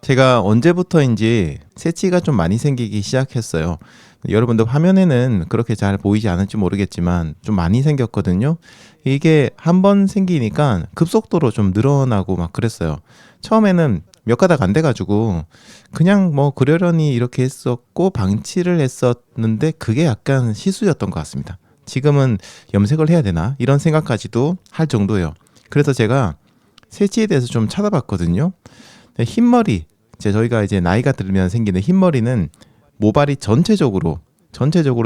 제가 언제부터인지 새치가 좀 많이 생기기 시작했어요. 여러분들 화면에는 그렇게 잘 보이지 않을지 모르겠지만 좀 많이 생겼거든요. 이게 한 번 생기니까 급속도로 좀 늘어나고 막 그랬어요. 처음에는 몇 가닥 안 돼가지고 그냥 뭐 그러려니 이렇게 했었고 방치를 했었는데 그게 약간 시수였던 것 같습니다. 지금은 염색을 해야 되나 이런 생각까지도 할 정도예요. 그래서 제가 새치에 대해서 좀 찾아봤거든요. 흰머리, 저희가 이제 나이가 들면 생기는 흰머리는 모발이 전체적으로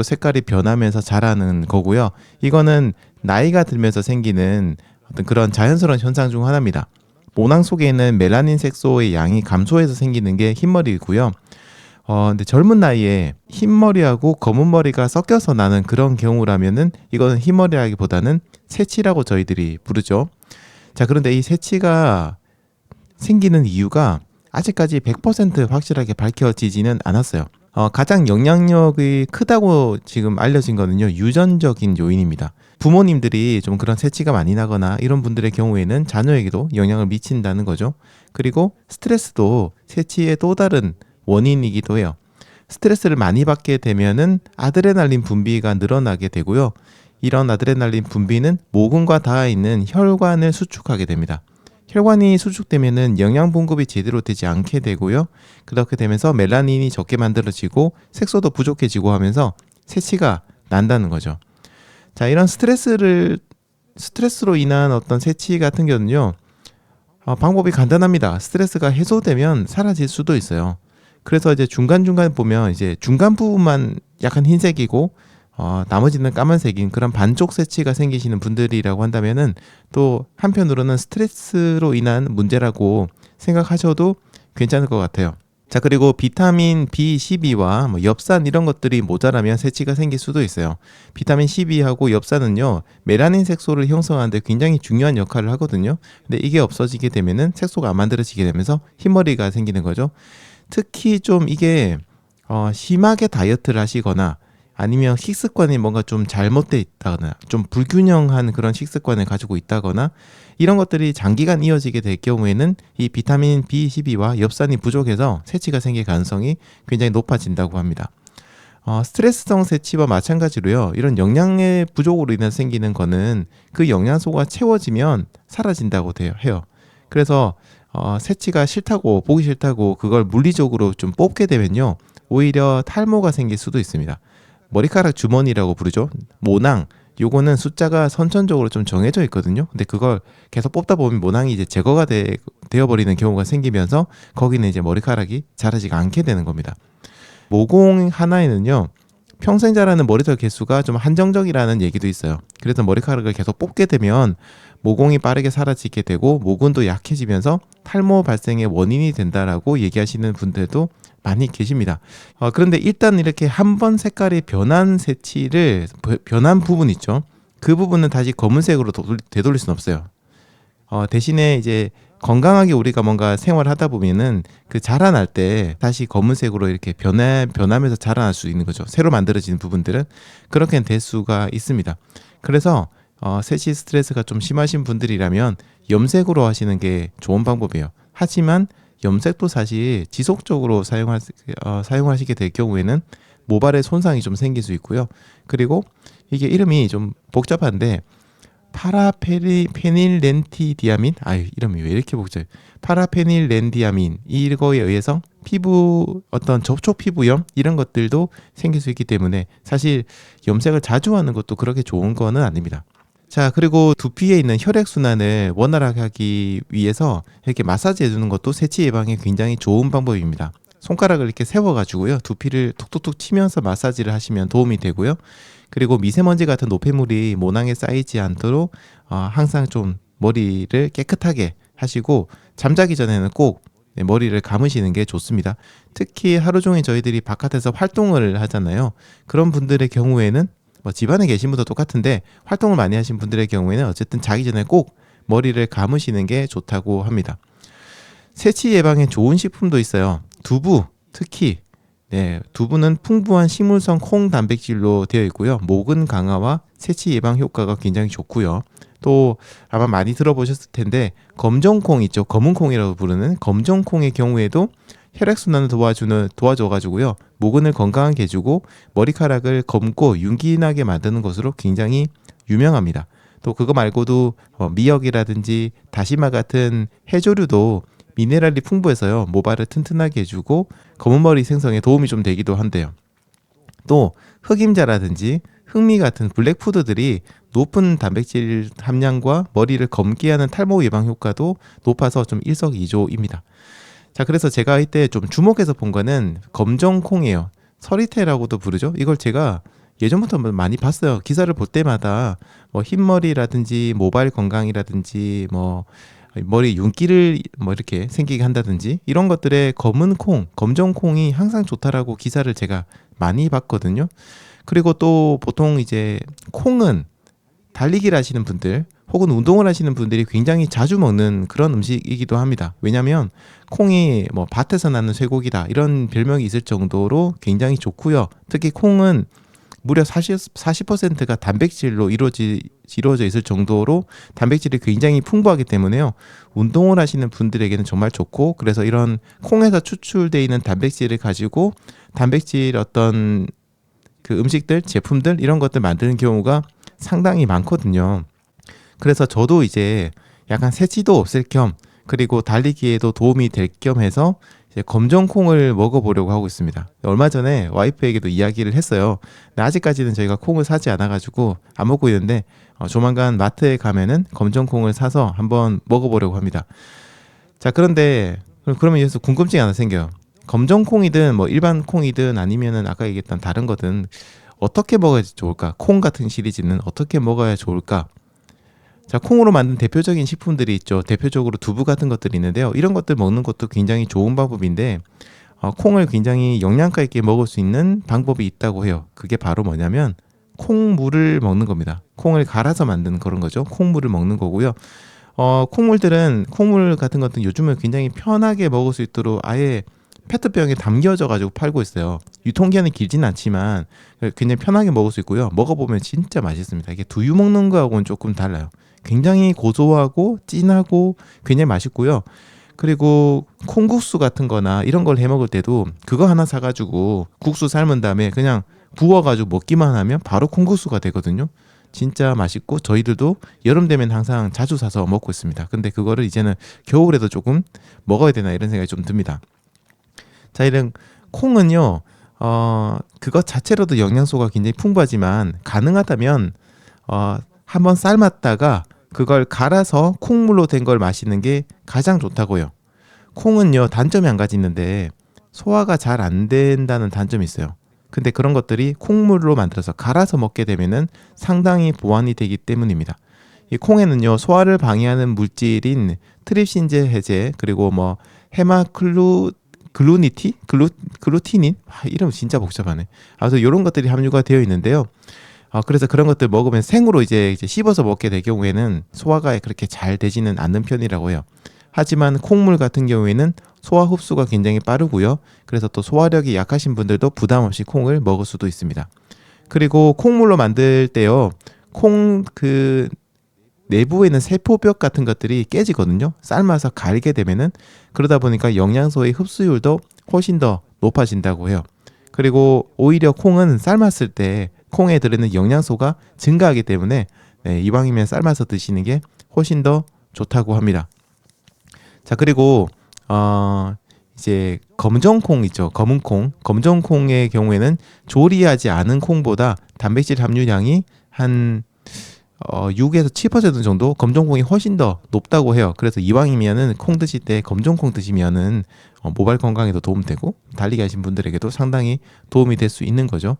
색깔이 변하면서 자라는 거고요. 이거는 나이가 들면서 생기는 어떤 그런 자연스러운 현상 중 하나입니다. 모낭 속에 있는 멜라닌 색소의 양이 감소해서 생기는 게 흰머리고요. 근데 젊은 나이에 흰머리하고 검은 머리가 섞여서 나는 그런 경우라면은 이거는 흰머리라기보다는 새치라고 저희들이 부르죠. 자, 그런데 이 새치가 생기는 이유가 아직까지 100% 확실하게 밝혀지지는 않았어요. 가장 영향력이 크다고 지금 알려진 거는요, 유전적인 요인입니다. 부모님들이 좀 그런 새치가 많이 나거나 이런 분들의 경우에는 자녀에게도 영향을 미친다는 거죠. 그리고 스트레스도 새치의 또 다른 원인이기도 해요. 스트레스를 많이 받게 되면은 아드레날린 분비가 늘어나게 되고요. 이런 아드레날린 분비는 모근과 닿아 있는 혈관을 수축하게 됩니다. 혈관이 수축되면은 영양 공급이 제대로 되지 않게 되고요. 그렇게 되면서 멜라닌이 적게 만들어지고 색소도 부족해지고 하면서 새치가 난다는 거죠. 자, 이런 스트레스로 인한 어떤 새치 같은 경우는요. 방법이 간단합니다. 스트레스가 해소되면 사라질 수도 있어요. 그래서 이제 중간중간 보면 이제 중간 부분만 약간 흰색이고 나머지는 까만색인 그런 반쪽 새치가 생기시는 분들이라고 한다면은 또 한편으로는 스트레스로 인한 문제라고 생각하셔도 괜찮을 것 같아요. 자, 그리고 비타민 B12와 뭐 엽산 이런 것들이 모자라면 새치가 생길 수도 있어요. 비타민 12하고 엽산은요, 멜라닌 색소를 형성하는데 굉장히 중요한 역할을 하거든요. 근데 이게 없어지게 되면은 색소가 안 만들어지게 되면서 흰머리가 생기는 거죠. 특히 좀 이게 심하게 다이어트를 하시거나 아니면 식습관이 뭔가 좀 잘못돼 있다거나 좀 불균형한 그런 식습관을 가지고 있다거나 이런 것들이 장기간 이어지게 될 경우에는 이 비타민 B12와 엽산이 부족해서 새치가 생길 가능성이 굉장히 높아진다고 합니다. 스트레스성 새치와 마찬가지로요. 이런 영양의 부족으로 인해 생기는 거는 그 영양소가 채워지면 사라진다고 해요. 그래서 새치가 싫다고 보기 싫다고 그걸 물리적으로 좀 뽑게 되면요. 오히려 탈모가 생길 수도 있습니다. 머리카락 주머니라고 부르죠. 모낭. 요거는 숫자가 선천적으로 좀 정해져 있거든요. 근데 그걸 계속 뽑다 보면 모낭이 이제 제거가 되어버리는 경우가 생기면서 거기는 이제 머리카락이 자라지가 않게 되는 겁니다. 모공 하나에는요, 평생 자라는 머리털 개수가 좀 한정적이라는 얘기도 있어요. 그래서 머리카락을 계속 뽑게 되면 모공이 빠르게 사라지게 되고 모근도 약해지면서 탈모 발생의 원인이 된다라고 얘기하시는 분들도 많이 계십니다. 그런데 일단 이렇게 한 번 색깔이 변한 새치를 변한 부분 있죠. 그 부분은 다시 검은색으로 되돌릴 수는 없어요. 대신에 이제 건강하게 우리가 뭔가 생활하다 보면은 그 자라날 때 다시 검은색으로 이렇게 변하면서 자라날 수 있는 거죠. 새로 만들어지는 부분들은 그렇게 될 수가 있습니다. 그래서 새치 스트레스가 좀 심하신 분들이라면 염색으로 하시는 게 좋은 방법이에요. 하지만 염색도 사실 지속적으로 사용하시게 될 경우에는 모발에 손상이 좀 생길 수 있고요. 그리고 이게 이름이 좀 복잡한데 파라페닐렌티디아민? 이름이 왜 이렇게 복잡해? 파라페닐렌디아민 이거에 의해서 피부 어떤 접촉 피부염 이런 것들도 생길 수 있기 때문에 사실 염색을 자주 하는 것도 그렇게 좋은 거는 아닙니다. 자, 그리고 두피에 있는 혈액순환을 원활하게 하기 위해서 이렇게 마사지 해주는 것도 새치 예방에 굉장히 좋은 방법입니다. 손가락을 이렇게 세워가지고요. 두피를 톡톡톡 치면서 마사지를 하시면 도움이 되고요. 그리고 미세먼지 같은 노폐물이 모낭에 쌓이지 않도록 항상 좀 머리를 깨끗하게 하시고 잠자기 전에는 꼭 머리를 감으시는 게 좋습니다. 특히 하루 종일 저희들이 바깥에서 활동을 하잖아요. 그런 분들의 경우에는 뭐 집안에 계신 분도 똑같은데 활동을 많이 하신 분들의 경우에는 어쨌든 자기 전에 꼭 머리를 감으시는 게 좋다고 합니다. 새치 예방에 좋은 식품도 있어요. 두부, 특히 두부는 풍부한 식물성 콩 단백질로 되어 있고요. 모근 강화와 새치 예방 효과가 굉장히 좋고요. 또 아마 많이 들어보셨을 텐데 검정콩 있죠. 검은콩이라고 부르는 검정콩의 경우에도 혈액순환을 도와줘가지고요. 모근을 건강하게 해주고 머리카락을 검고 윤기나게 만드는 것으로 굉장히 유명합니다. 또 그거 말고도 미역이라든지 다시마 같은 해조류도 미네랄이 풍부해서요. 모발을 튼튼하게 해주고 검은 머리 생성에 도움이 좀 되기도 한대요. 또 흑임자라든지 흑미 같은 블랙푸드들이 높은 단백질 함량과 머리를 검게 하는 탈모 예방 효과도 높아서 좀 일석이조입니다. 자, 그래서 제가 이때 좀 주목해서 본 거는 검정콩이에요. 서리태라고도 부르죠. 이걸 제가 예전부터 많이 봤어요. 기사를 볼 때마다 뭐 흰머리라든지 모발 건강이라든지 뭐 머리 윤기를 뭐 이렇게 생기게 한다든지 이런 것들에 검은 콩, 검정콩이 항상 좋다라고 기사를 제가 많이 봤거든요. 그리고 또 보통 이제 콩은 달리기를 하시는 분들 혹은 운동을 하시는 분들이 굉장히 자주 먹는 그런 음식이기도 합니다. 왜냐하면 콩이 뭐 밭에서 나는 쇠고기다 이런 별명이 있을 정도로 굉장히 좋고요. 특히 콩은 무려 40%가 단백질로 이루어져 있을 정도로 단백질이 굉장히 풍부하기 때문에요. 운동을 하시는 분들에게는 정말 좋고 그래서 이런 콩에서 추출되어 있는 단백질을 가지고 단백질 어떤 그 음식들, 제품들 이런 것들 만드는 경우가 상당히 많거든요. 그래서 저도 이제 약간 새치도 없앨 겸 그리고 달리기에도 도움이 될 겸 해서 이제 검정콩을 먹어보려고 하고 있습니다. 얼마 전에 와이프에게도 이야기를 했어요. 근데 아직까지는 저희가 콩을 사지 않아가지고 안 먹고 있는데 조만간 마트에 가면은 검정콩을 사서 한번 먹어보려고 합니다. 자, 그런데 그러면 여기서 궁금증이 하나 생겨요. 검정콩이든 뭐 일반 콩이든 아니면은 아까 얘기했던 다른 거든 어떻게 먹어야 좋을까? 콩 같은 시리즈는 어떻게 먹어야 좋을까? 자, 콩으로 만든 대표적인 식품들이 있죠. 대표적으로 두부 같은 것들이 있는데요. 이런 것들 먹는 것도 굉장히 좋은 방법인데 콩을 굉장히 영양가 있게 먹을 수 있는 방법이 있다고 해요. 그게 바로 뭐냐면 콩물을 먹는 겁니다. 콩을 갈아서 만드는 그런 거죠. 콩물을 먹는 거고요. 콩물 같은 것들은 요즘은 굉장히 편하게 먹을 수 있도록 아예 페트병에 담겨져 가지고 팔고 있어요. 유통기한이 길진 않지만 굉장히 편하게 먹을 수 있고요. 먹어보면 진짜 맛있습니다. 이게 두유 먹는 거하고는 조금 달라요. 굉장히 고소하고 진하고 굉장히 맛있고요. 그리고 콩국수 같은 거나 이런 걸 해 먹을 때도 그거 하나 사가지고 국수 삶은 다음에 그냥 부어가지고 먹기만 하면 바로 콩국수가 되거든요. 진짜 맛있고 저희들도 여름 되면 항상 자주 사서 먹고 있습니다. 근데 그거를 이제는 겨울에도 조금 먹어야 되나 이런 생각이 좀 듭니다. 자, 이런 콩은요, 그것 자체로도 영양소가 굉장히 풍부하지만 가능하다면 한번 삶았다가 그걸 갈아서 콩물로 된 걸 마시는 게 가장 좋다고요. 콩은요, 단점이 한 가지 있는데 소화가 잘 안 된다는 단점이 있어요. 근데 그런 것들이 콩물로 만들어서 갈아서 먹게 되면은 상당히 보완이 되기 때문입니다. 이 콩에는요, 소화를 방해하는 물질인 트립신제 해제 그리고 뭐 글루티닌 이름 진짜 복잡하네. 그래서 이런 것들이 함유가 되어 있는데요. 그래서 그런 것들 먹으면 생으로 이제 씹어서 먹게 될 경우에는 소화가 그렇게 잘 되지는 않는 편이라고 해요. 하지만 콩물 같은 경우에는 소화 흡수가 굉장히 빠르고요. 그래서 또 소화력이 약하신 분들도 부담 없이 콩을 먹을 수도 있습니다. 그리고 콩물로 만들 때요, 콩 그 내부에는 세포벽 같은 것들이 깨지거든요. 삶아서 갈게 되면은. 그러다 보니까 영양소의 흡수율도 훨씬 더 높아진다고 해요. 그리고 오히려 콩은 삶았을 때 콩에 들어있는 영양소가 증가하기 때문에 이왕이면 삶아서 드시는 게 훨씬 더 좋다고 합니다. 자, 그리고 이제 검정콩 있죠. 검은 콩. 검정콩의 경우에는 조리하지 않은 콩보다 단백질 함유량이 한 6에서 7% 정도 검정콩이 훨씬 더 높다고 해요. 그래서 이왕이면은 콩 드실 때 검정콩 드시면은 모발 건강에도 도움되고 달리기 하신 분들에게도 상당히 도움이 될 수 있는 거죠.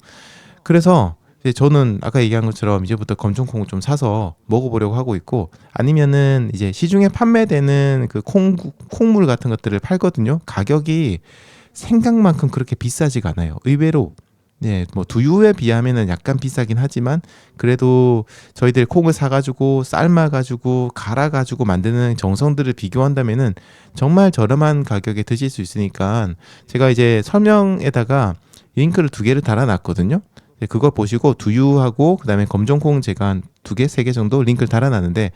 그래서 이제 저는 아까 얘기한 것처럼 이제부터 검정콩을 좀 사서 먹어보려고 하고 있고, 아니면은 이제 시중에 판매되는 그 콩물 같은 것들을 팔거든요. 가격이 생각만큼 그렇게 비싸지가 않아요. 의외로. 네, 뭐 두유에 비하면은 약간 비싸긴 하지만 그래도 저희들 콩을 사가지고 삶아가지고 갈아가지고 만드는 정성들을 비교한다면은 정말 저렴한 가격에 드실 수 있으니까 제가 이제 설명에다가 링크를 2개를 달아놨거든요. 그걸 보시고 두유하고 그다음에 검정콩 제가 한 2개, 3개 정도 링크를 달아놨는데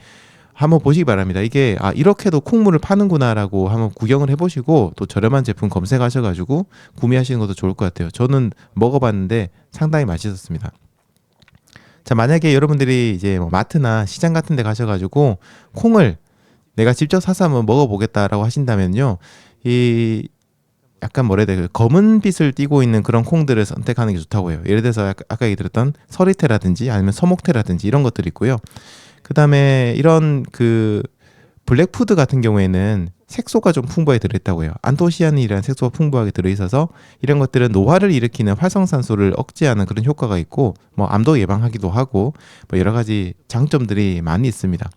한번 보시기 바랍니다. 이게 이렇게도 콩물을 파는구나라고 한번 구경을 해보시고 또 저렴한 제품 검색하셔가지고 구매하시는 것도 좋을 것 같아요. 저는 먹어봤는데 상당히 맛있었습니다. 자, 만약에 여러분들이 이제 뭐 마트나 시장 같은 데 가셔가지고 콩을 내가 직접 사서 한번 먹어보겠다라고 하신다면요. 이 약간 뭐라 해야 돼, 검은 빛을 띠고 있는 그런 콩들을 선택하는 게 좋다고 해요. 예를 들어서 아까 얘기 드렸던 서리태라든지 아니면 서목태라든지 이런 것들이 있고요. 그 다음에 이런 그 블랙푸드 같은 경우에는 색소가 좀 풍부하게 들어있다고 해요. 안토시아닌이라는 색소가 풍부하게 들어있어서 이런 것들은 노화를 일으키는 활성산소를 억제하는 그런 효과가 있고 뭐 암도 예방하기도 하고 뭐 여러 가지 장점들이 많이 있습니다.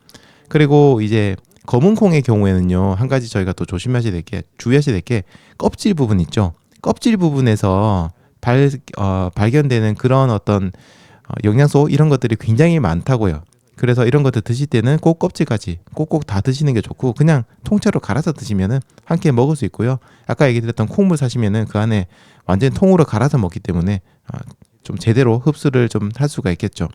그리고 이제 검은 콩의 경우에는요, 한 가지 저희가 또 조심하셔야 될 게, 주의하셔야 될 게 껍질 부분 있죠. 껍질 부분에서 발견되는 그런 어떤 영양소 이런 것들이 굉장히 많다고요. 그래서 이런 것들 드실 때는 꼭 껍질까지 꼭꼭 다 드시는 게 좋고 그냥 통째로 갈아서 드시면은 한 끼에 먹을 수 있고요. 아까 얘기 드렸던 콩물 사시면은 그 안에 완전 통으로 갈아서 먹기 때문에 좀 제대로 흡수를 좀 할 수가 있겠죠.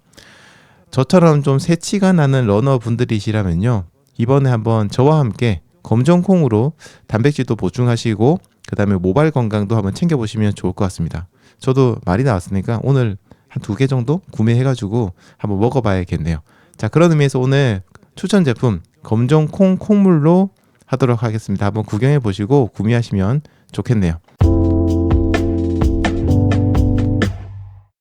저처럼 좀 새치가 나는 러너 분들이시라면요, 이번에 한번 저와 함께 검정콩으로 단백질도 보충하시고 그 다음에 모발 건강도 한번 챙겨보시면 좋을 것 같습니다. 저도 말이 나왔으니까 오늘 한 2개 정도 구매해가지고 한번 먹어봐야겠네요. 자, 그런 의미에서 오늘 추천 제품 검정콩 콩물로 하도록 하겠습니다. 한번 구경해 보시고 구매하시면 좋겠네요.